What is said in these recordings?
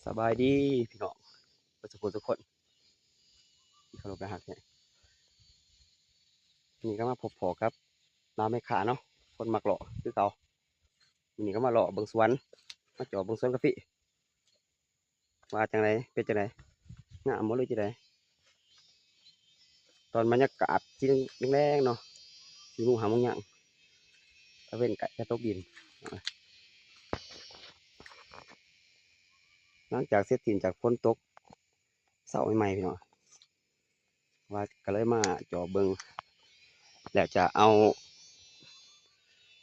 สบายดีพี่น้องประสบผลทุกคนที่เคารพนะฮักเนี่ยนี่ก็มาพบพอครับน้าไม่ขาเนาะคนมักหล่อคือเก่านี่ก็มาหล่อเบิ่งสวนมาเจาะเบิ่งสวนกาแฟว่าจังไรเป็นจังไรงามบ่เลยจังไรตอนบรรยากาศที่แรงๆเนาะสีมุงหามุงหยังตะเว้นกะจะตกดินหลังจากเสร็จสิ้นจากฝนตกเสาใหม่ๆพี่น้องว่าก็เลยมาเจาะเบิ่งแล้วจะเอา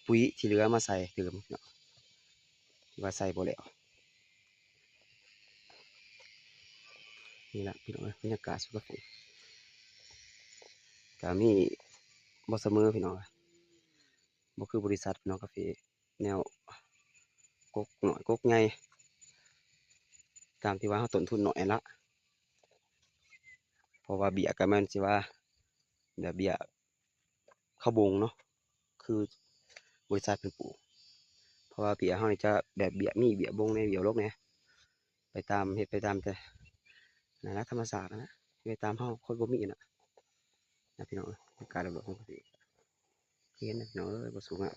ปุ๋ยที่เหลือมาใส่เติมเนาะว่าใส่บ่แล้วนี่แหละพี่น้องบรรยากาศสุดกาแฟก็มีบ่เสมอพี่น้องบ่คือบริษัทพี่น้องกาแฟแนวกกหน่อยกกใหญ่ตามที่ว่าเราต้นทุนน้อยละเพราะว่าเบี้ยก็แม่นสิว่าแบบเบี้ยข้าวบงเนาะคือบริษัทเพิ่นปลูกเพราะว่าเบี้ยเรานี่จะแบบเบี้ยมีเบี้ยบงในเบี้ยลกแหน่ไปตามเฮ็ดไปตามแต่นั่นล่ะธรรมชาตินั่นแหละไปตามเราคนบ่มีน่ะนะพี่น้องการดำรงของกาแฟเห็นนะพี่น้องเอ้ยบ่สูงอ่ะ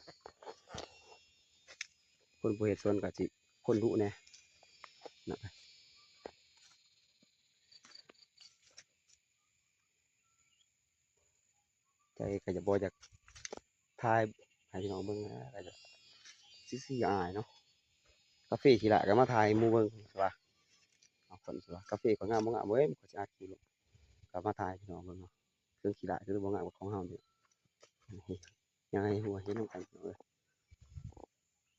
คนบ่เฮ็ดสวนก็สิคนดุแหน่นะใจก็จะบ่อยากถ่ายให้พี่น้องเบิ่งนะก็จะซื่อๆอายเนาะกาแฟทีหละก็มาถ่ายหมู่เบิ่งใช่ป่ะเอาคนใช่ป่ะกาแฟก็งามบ่งามเว้ยมันก็สิอัดคลิปก็มาถ่ายพี่น้องเบิ่งเนาะเครื่องขี้หละคือบ่งามกว่าของเฮานี่ยังไงหัวเห็นนำกันพี่น้องเอ้ย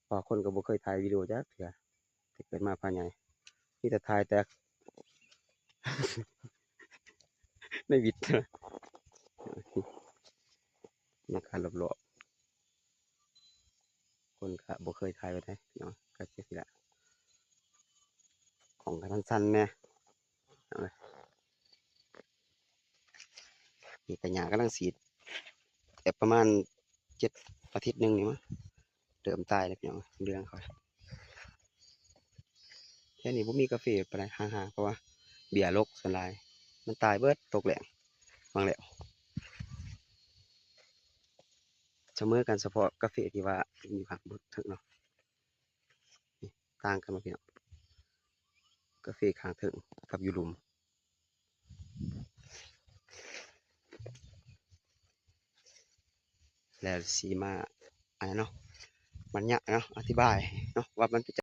เพราะคนก็บ่เคยถ่ายวิดีโอจักเทื่อที่เกิดมาภายในมีแต่ถ่ายแต่ในวิดนะครับรอบๆคนก็บ่เคยถ่ายไว้ได้พี่น้องก็จังซี่ล่ะของก็สั้นๆแหน่เอาเลยนี่ก็หญ้ากำลังสีดแต่ประมาณ7อาทิตย์หนึงนี่มั้งเริ่มตายแล้วพี่น้องเรื่องเขาแค่นี้บ่มีกาแฟปานใดห่างๆเพราะว่าเบี้ยรกส่วนหลายมันตายเบิดตกแหล่งบางแล้วเสมอกันเฉพาะกาแฟที่ว่ามีผักเบิดเทิงเนาะต่างกันบ่พี่น้องกาแฟข้างเทิงกับอยู่หลุมแล้วสิมาอันนั้นเนาะมันยากเนาะอธิบายเนาะว่ามันเป็น